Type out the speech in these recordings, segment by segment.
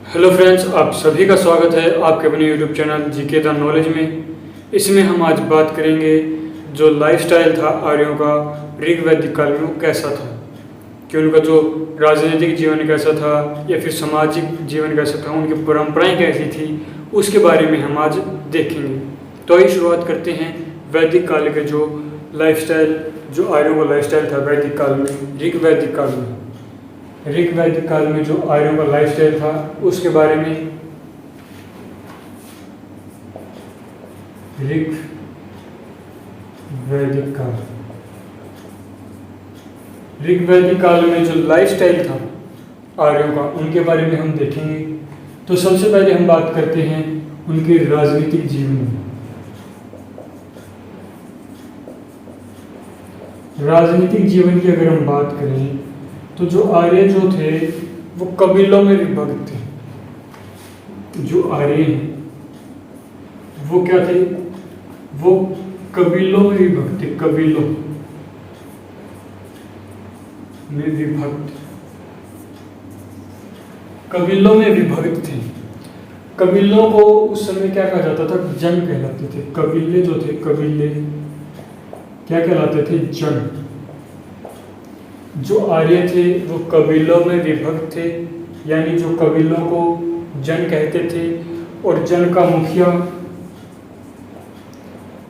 Hello friends, आप सभी का स्वागत है आपके अपने YouTube channel GK the knowledge में। इसमें हम आज बात करेंगे जो लाइफस्टाइल था आर्यों का ऋग वैदिक काल में वो कैसा था, कि उनका जो राजनीतिक जीवन कैसा था या फिर सामाजिक जीवन कैसा था, उनकी परंपराएं कैसी थी, उसके बारे में हम आज देखेंगे। तो आइए शुरुआत करते हैं वैदिक काल के जो लाइफस्टाइल, जो आर्यों का लाइफस्टाइल था वैदिक काल में, ऋग वैदिक काल में। ऋग वैदिक काल में जो आर्यों का लाइफस्टाइल था उसके बारे में। ऋग वैदिक काल, ऋग वैदिक काल में जो लाइफस्टाइल था आर्यों का, उनके बारे में हम देखेंगे। तो सबसे पहले हम बात करते हैं उनके राजनीतिक जीवन में। राजनीतिक जीवन की अगर हम बात करें तो जो आर्य जो थे वो कबीलों में विभक्त थे। जो आर्य हैं वो क्या थे? वो कबीलों में विभक्त थे, कबीलों में विभक्त, कबीलों में विभक्त थे। कबीलों को उस समय क्या कहा जाता था? जन कहलाते थे। कबीले जो थे, कबीले क्या कहलाते थे? जन। जो आर्य थे वो कबीलों में विभक्त थे, यानी जो कबीलों को जन कहते थे। और जन का मुखिया,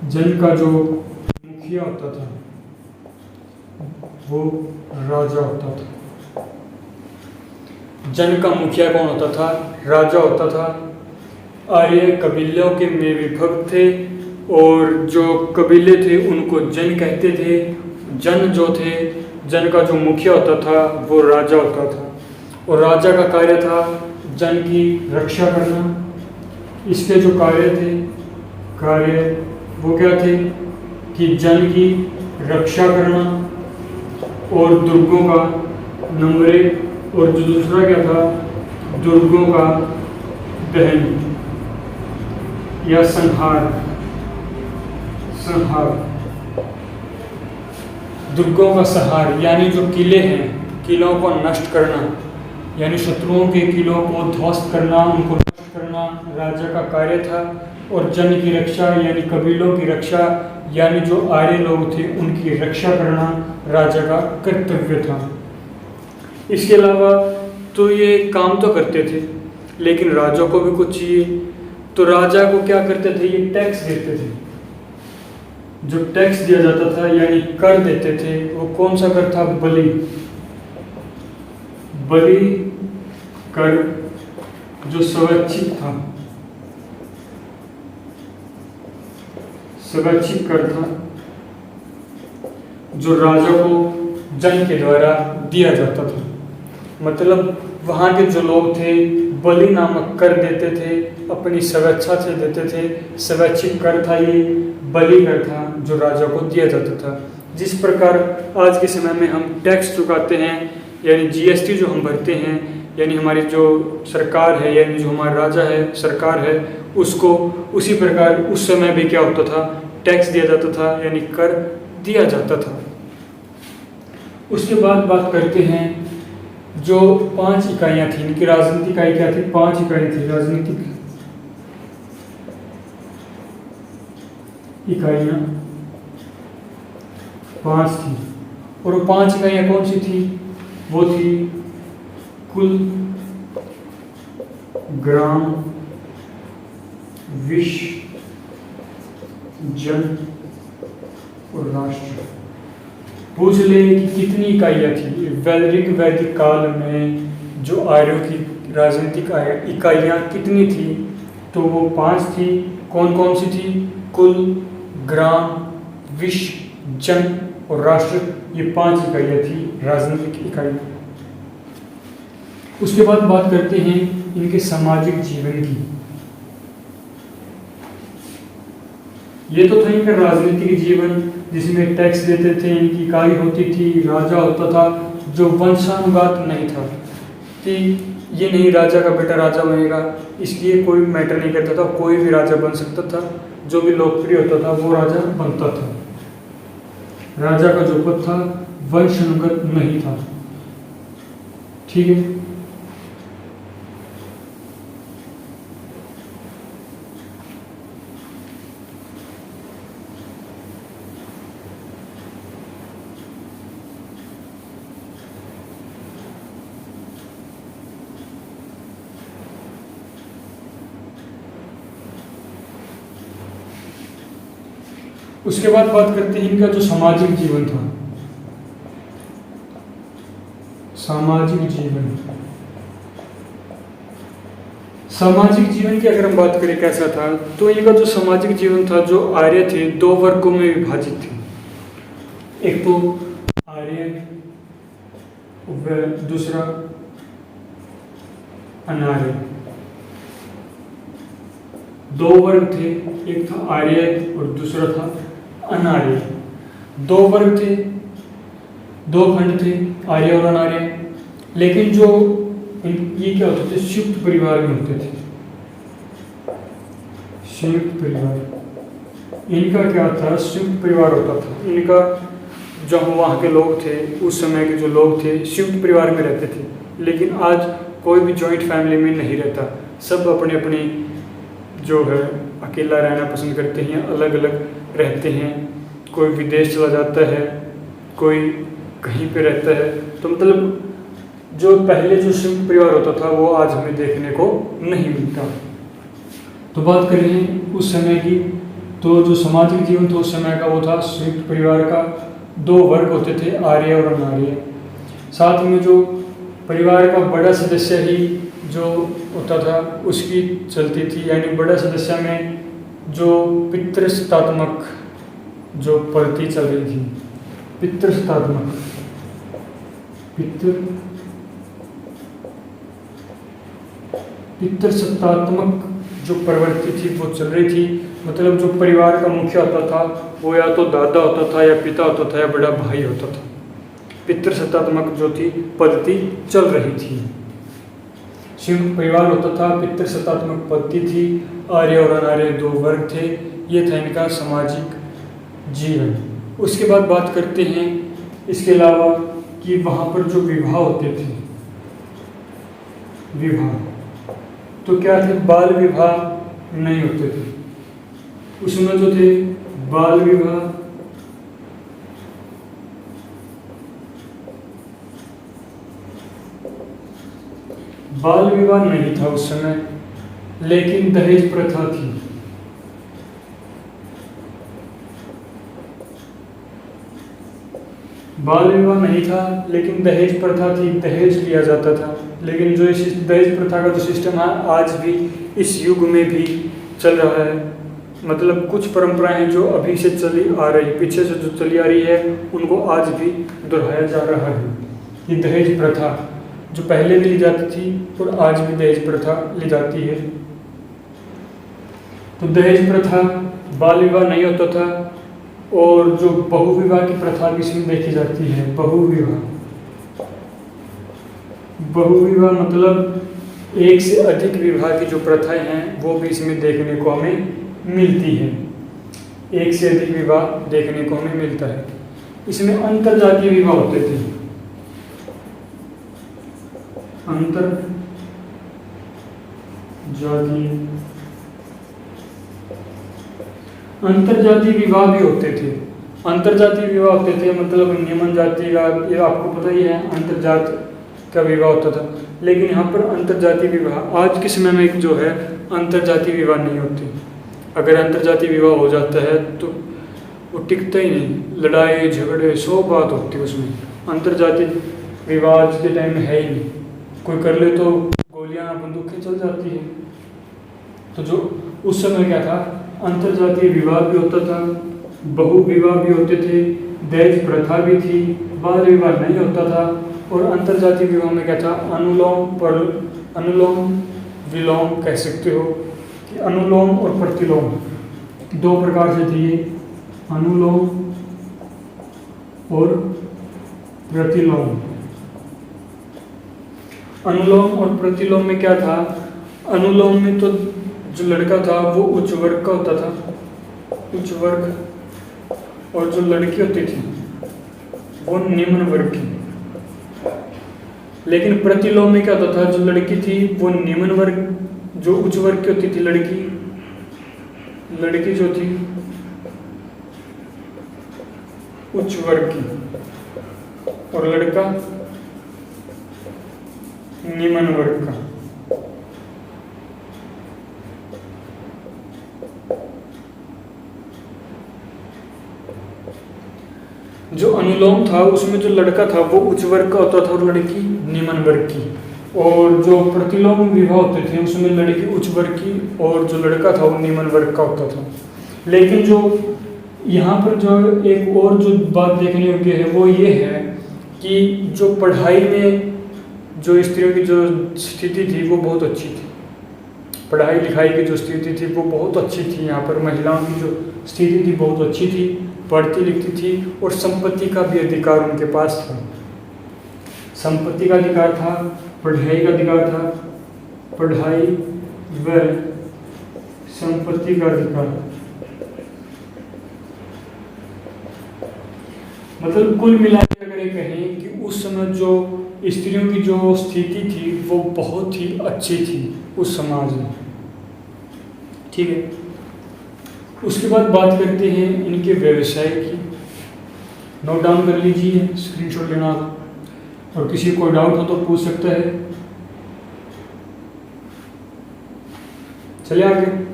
जन का जो मुखिया होता था वो राजा होता था। जन का मुखिया कौन होता था? राजा होता था। आर्य कबीलों के में विभक्त थे और जो कबीले थे उनको जन कहते थे। जन जो थे, जन का जो मुखिया होता था वो राजा होता था, और राजा का कार्य था जन की रक्षा करना। इसके जो कार्य थे, कार्य वो क्या थे? कि जन की रक्षा करना और दुर्गों का नंबरे, और जो दूसरा क्या था? दुर्गों का दहन या संहार। संहार, दुर्गों का संहार, यानी जो किले हैं, किलों को नष्ट करना, यानी शत्रुओं के किलों को ध्वस्त करना, उनको नष्ट करना राजा का कार्य था। और जन की रक्षा यानी कबीलों की रक्षा, यानी जो आर्य लोग थे उनकी रक्षा करना राजा का कर्तव्य था। इसके अलावा तो ये काम तो करते थे, लेकिन राजा को भी कुछ चाहिए। तो राजा को क्या करते थे? ये टैक्स देते थे। जो टैक्स दिया जाता था यानी कर देते थे, वो कौन सा कर था? बलि। बलि कर जो स्वैच्छिक था, स्वैच्छिक कर था, जो राजा को जन के द्वारा दिया जाता था। मतलब वहाँ के जो लोग थे बलि नामक कर देते थे, अपनी स्वेच्छा से देते थे। स्वैच्छिक कर था ये, बलि कर था जो राजा को दिया जाता था। जिस प्रकार आज के समय में हम टैक्स चुकाते हैं, यानी जीएसटी जो हम भरते हैं, यानी हमारी जो सरकार है, यानी जो हमारा राजा है, सरकार है, उसको उसी प्रकार उस समय भी क्या होता था? टैक्स दिया जाता था, यानी कर दिया जाता था। उसके बाद बात करते हैं जो 5 इकाइयाँ थी इनकी राजनीतिक इकाई क्या थी? 5 इकाई थी राजनीतिक इकाइयाँ, 5 थी। और वो 5 इकाइयाँ कौन सी थी? वो थी कुल, ग्राम, विश्व, जन और राष्ट्र। पूछ ले कि कितनी इकाइयाँ थी? वैदिक वैदिक काल में जो आर्यों की राजनीतिक इकाइयाँ कितनी थी? तो वो 5 थी। कौन कौन सी थी? कुल, ग्राम, विश्व, जन और राष्ट्र। ये 5 इकाइयाँ थी राजनीतिक इकाइयाँ। उसके बाद बात करते हैं इनके सामाजिक जीवन की। ये तो था इनका राजनीतिक जीवन जिसमें टैक्स देते थे, इनकी इकाई होती थी, राजा होता था, जो वंशानुगत नहीं था कि ये नहीं राजा का बेटा राजा बनेगा, इसलिए कोई मैटर नहीं करता था, कोई भी राजा बन सकता था। जो भी लोकप्रिय होता था वो राजा बनता था। राजा का जो पद था वंशानुगत नहीं था। ठीक है। उसके बाद बात करते हैं इनका जो सामाजिक जीवन था। सामाजिक जीवन, सामाजिक जीवन की अगर हम बात करें कैसा था, तो इनका जो सामाजिक जीवन था, जो आर्य थे, दो वर्गों में विभाजित थे। एक तो आर्य व दूसरा अनार्य। दो वर्ग थे, एक था आर्य और दूसरा था अनार्य। दो वर्ग थे, दो खंड थे, आर्य और अनार्य। लेकिन जो ये क्या होते थे, संयुक्त परिवार में होते थे। संयुक्त परिवार, इनका क्या था, संयुक्त परिवार होता था इनका। जो वहाँ के लोग थे, उस समय के जो लोग थे, संयुक्त परिवार में रहते थे। लेकिन आज कोई भी जॉइंट फैमिली में नहीं रहता, सब अपने अपने जो है अकेला रहना पसंद करते हैं, अलग अलग रहते हैं। कोई विदेश चला जाता है, कोई कहीं पे रहता है। तो मतलब जो पहले जो संयुक्त परिवार होता था वो आज हमें देखने को नहीं मिलता। तो बात करें उस समय की, तो जो सामाजिक जीवन था उस समय का वो था संयुक्त परिवार का। दो वर्ग होते थे, आर्य और अनार्य। साथ में जो परिवार का बड़ा सदस्य ही जो होता था उसकी चलती थी, यानी बड़ा सदस्य में जो पितृसत्तात्मक जो पद्धति चल रही थी, पितृसत्तात्मक पितृसत्तात्मक जो प्रवृत्ति थी वो चल रही थी। मतलब जो परिवार का मुखिया होता था वो या तो दादा होता था, या पिता होता था, या बड़ा भाई होता था। पितृसत्तात्मक जो थी पद्धति चल रही थी। संयुक्त परिवार होता था, पितृसत्तात्मक पद्धति थी, आर्य और अनार्य दो वर्ग थे। ये था इनका सामाजिक जीवन। उसके बाद बात करते हैं इसके अलावा कि वहाँ पर जो विवाह होते थे, विवाह तो क्या थे, बाल विवाह नहीं होते थे। उसमें जो थे बाल विवाह, बाल विवाह नहीं था उस समय, लेकिन दहेज प्रथा थी। बाल विवाह नहीं था लेकिन दहेज प्रथा थी, दहेज लिया जाता था। लेकिन जो इस दहेज प्रथा का जो सिस्टम है आज भी इस युग में भी चल रहा है। मतलब कुछ परंपराएं जो अभी से चली आ रही, पीछे से जो चली आ रही है, उनको आज भी दोहराया जा रहा है। ये दहेज प्रथा जो पहले भी ली जाती थी और आज भी दहेज प्रथा ली जाती है। तो दहेज प्रथा, बाल विवाह नहीं होता था, और जो बहुविवाह की प्रथा भी इसमें देखी जाती है। बहुविवाह, बहुविवाह मतलब एक से अधिक विवाह की जो प्रथाएं हैं वो भी इसमें देखने को हमें मिलती है। एक से अधिक विवाह देखने को हमें मिलता है। इसमें अंतरजातीय विवाह होते थे। अंतरजातीय विवाह भी होते थे। अंतरजातीय विवाह होते थे मतलब निम्न जाति का, ये आपको पता ही है, अंतरजात का विवाह होता था। लेकिन यहाँ पर अंतरजातीय विवाह आज के समय में जो है अंतरजातीय विवाह नहीं होते। अगर अंतरजातीय विवाह हो जाता है तो वो टिकता ही नहीं, लड़ाई झगड़े 100 बात होती है उसमें। अंतरजातीय विवाह आज के टाइम में है ही नहीं। कोई कर ले तो गोलियां बंदूकें चल जाती है। तो जो उस समय क्या था, अंतरजातीय विवाह भी होता था, बहु विवाह भी होते थे, दहेज प्रथा भी थी, बाल विवाह नहीं होता था। और अंतरजातीय विवाह में क्या था, अनुलोम विलोम कह सकते हो कि अनुलोम और प्रतिलोम दो प्रकार से थे। ये अनुलोम और प्रतिलोम। अनुलोम और प्रतिलोम में क्या था, अनुलोम में तो जो लड़का था वो उच्च वर्ग का होता था, उच्च वर्ग, और जो लड़की होती थी वो निम्न वर्ग की। लेकिन प्रतिलोम में क्या होता था, जो लड़की थी वो निम्न वर्ग, जो उच्च वर्ग की होती थी लड़की जो थी उच्च वर्ग की, और लड़का निम्न वर्ग का। अनुलोम था उसमें जो लड़का था वो उच्च वर्ग का होता था और लड़की निम्न वर्ग की, और जो प्रतिलोम विवाह होते थे उसमें लड़की उच्च वर्ग की और जो लड़का था वो निम्न वर्ग का होता था। लेकिन जो यहाँ पर जो एक और जो बात देखने योग्य है वो ये है कि जो पढ़ाई में जो स्त्रियों की जो स्थिति थी वो बहुत अच्छी थी, पढ़ाई लिखाई की जो स्थिति थी वो बहुत अच्छी थी। यहाँ पर महिलाओं की जो स्थिति थी बहुत अच्छी थी, पढ़ती लिखती थी और संपत्ति का भी अधिकार उनके पास था। संपत्ति का अधिकार था, पढ़ाई का अधिकार था, पढ़ाई व संपत्ति का अधिकार। मतलब कुल मिलाकर अगर ये कहें कि उस समय जो स्त्रियों की जो स्थिति थी वो बहुत ही अच्छी थी उस समाज में। ठीक है, उसके बाद बात करते हैं इनके व्यवसाय की। नोट डाउन कर लीजिए, स्क्रीनशॉट लेना, और किसी को डाउट हो तो पूछ सकता है। चलिए आगे।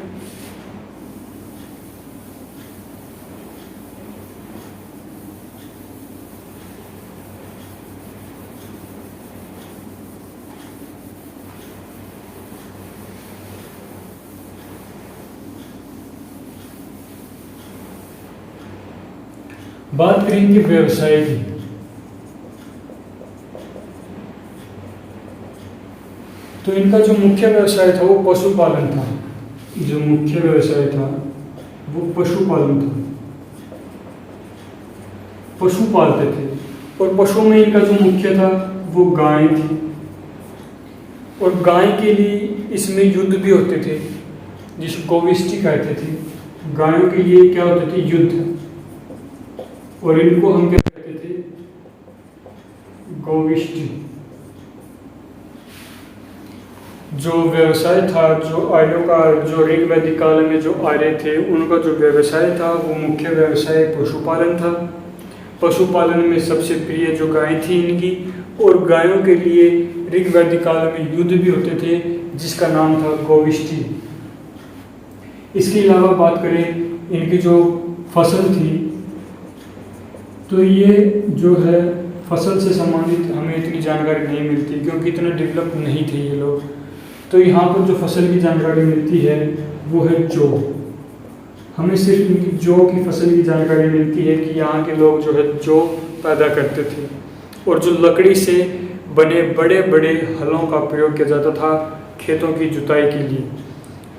बात करेंगे व्यवसाय की। तो इनका जो मुख्य व्यवसाय था वो पशुपालन था। जो मुख्य व्यवसाय था वो पशुपालन था, पशु पालते थे। और पशुओं में इनका जो मुख्य था वो गाय थी, और गाय के लिए इसमें युद्ध भी होते थे जिसे गोविष्ठी कहते थे। गायों के लिए क्या होते थे? युद्ध। और इनको हम क्या कहते थे? गोविष्ठी। जो व्यवसाय था, जो आर्यों का, जो ऋग वैदिक काल में जो आर्य थे उनका जो व्यवसाय था वो मुख्य व्यवसाय पशुपालन था। पशुपालन में सबसे प्रिय जो गाय थी इनकी, और गायों के लिए ऋग वैदिक काल में युद्ध भी होते थे जिसका नाम था गोविष्ठी। इसके अलावा बात करें इनकी जो फसल थी, तो ये जो है फसल से संबंधित हमें इतनी जानकारी नहीं मिलती क्योंकि इतने डेवलप नहीं थे ये लोग। तो यहाँ पर जो फसल की जानकारी मिलती है वो है जौ। हमें सिर्फ इनकी जौ की फसल की जानकारी मिलती है कि यहाँ के लोग जो है जौ पैदा करते थे, और जो लकड़ी से बने बड़े बड़े हलों का प्रयोग किया जाता था खेतों की जुताई के लिए।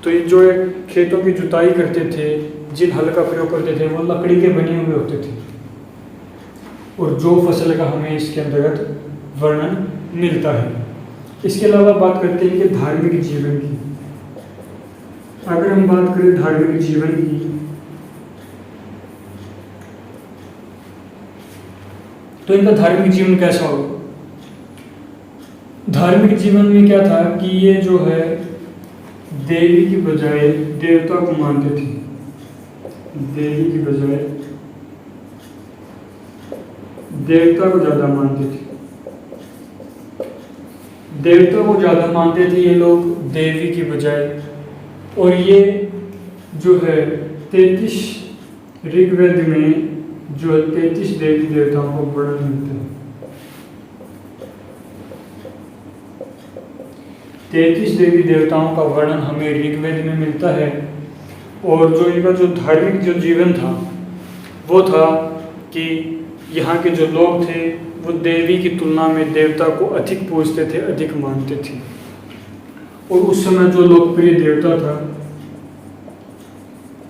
तो ये जो खेतों की जुताई करते थे, जिन हल का प्रयोग करते थे वो लकड़ी के बने हुए होते थे, और जो फसल का हमें इसके अंतर्गत वर्णन मिलता है। इसके अलावा बात करते हैं कि धार्मिक जीवन की। अगर हम बात करें धार्मिक जीवन की, तो इनका धार्मिक जीवन कैसा होगा? धार्मिक जीवन में क्या था कि ये जो है देवी की बजाय देवता को मानते थे। देवी की बजाय देवता को ज्यादा मानते थे। देवता को ज्यादा मानते थे ये लोग देवी की बजाय। और ये जो है 33 ऋग्वेद में जो है 33 देवी देवताओं को वर्णन मिलता है। 33 देवी देवताओं का वर्णन हमें ऋग्वेद में मिलता है। और जो इनका जो धार्मिक जो जीवन था वो था कि यहाँ के जो लोग थे वो देवी की तुलना में देवता को अधिक पूजते थे, अधिक मानते थे। और उस समय जो लोकप्रिय देवता था,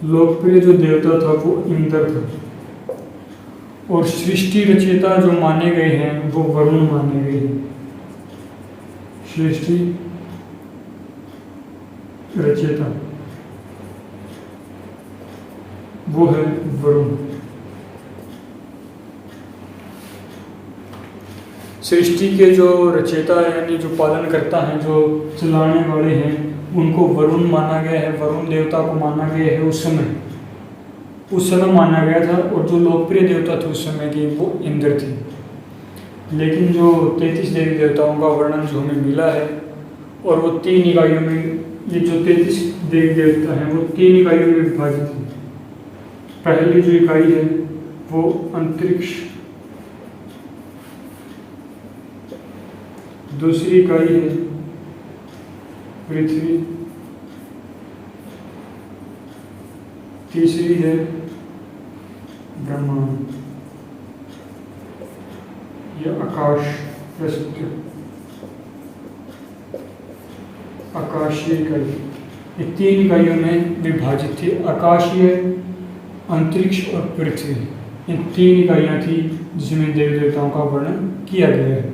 लोकप्रिय जो देवता था वो इंद्र था। और सृष्टि रचयिता जो माने गए हैं वो वरुण माने गए हैं। सृष्टि रचयिता वो है वरुण। सृष्टि के जो रचयिता यानी जो पालन करता है, जो चलाने वाले हैं, उनको वरुण माना गया है, वरुण देवता को माना गया है। उस समय माना गया था। और जो लोकप्रिय देवता थे उस समय के वो इंद्र थे। लेकिन जो 33 देवी देवताओं का वर्णन जो हमें मिला है, और वो 3 इकाइयों में, ये जो 33 देवी देवता हैं वो 3 इकाइयों में विभाजित हैं। पहली जो इकाई है वो अंतरिक्ष दूसरी इकाई है पृथ्वी, तीसरी है ब्रह्मांड या आकाश, कह सकते हो आकाशीय इकाई। ये 3 इकाइयों में विभाजित थी, आकाशीय, अंतरिक्ष और पृथ्वी। इन 3 इकाइयाँ थी जिसमें देवी देवताओं का वर्णन किया गया है।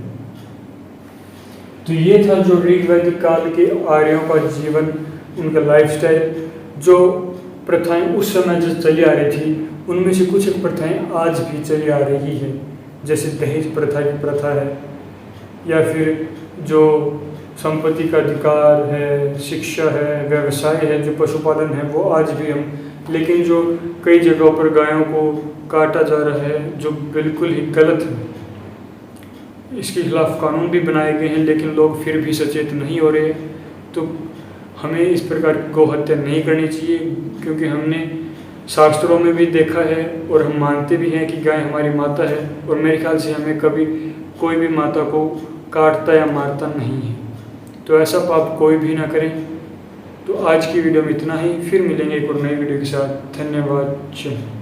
तो ये था जो ऋग वैदिक काल के आर्यों का जीवन, उनका लाइफस्टाइल, जो प्रथाएं उस समय जो चली आ रही थी, उनमें से कुछ एक प्रथाएं आज भी चली आ रही है, जैसे दहेज प्रथा की प्रथा है, या फिर जो संपत्ति का अधिकार है, शिक्षा है, व्यवसाय है, जो पशुपालन है, वो आज भी हम, लेकिन जो कई जगहों पर गायों को काटा जा रहा है जो बिल्कुल ही गलत है, इसके खिलाफ कानून भी बनाए गए हैं, लेकिन लोग फिर भी सचेत नहीं हो रहे। तो हमें इस प्रकार की गौ हत्या नहीं करनी चाहिए, क्योंकि हमने शास्त्रों में भी देखा है और हम मानते भी हैं कि गाय हमारी माता है, और मेरे ख्याल से हमें कभी कोई भी माता को काटता या मारता नहीं है। तो ऐसा पाप कोई भी ना करें। तो आज की वीडियो में इतना ही, फिर मिलेंगे एक और नई वीडियो के साथ। धन्यवाद।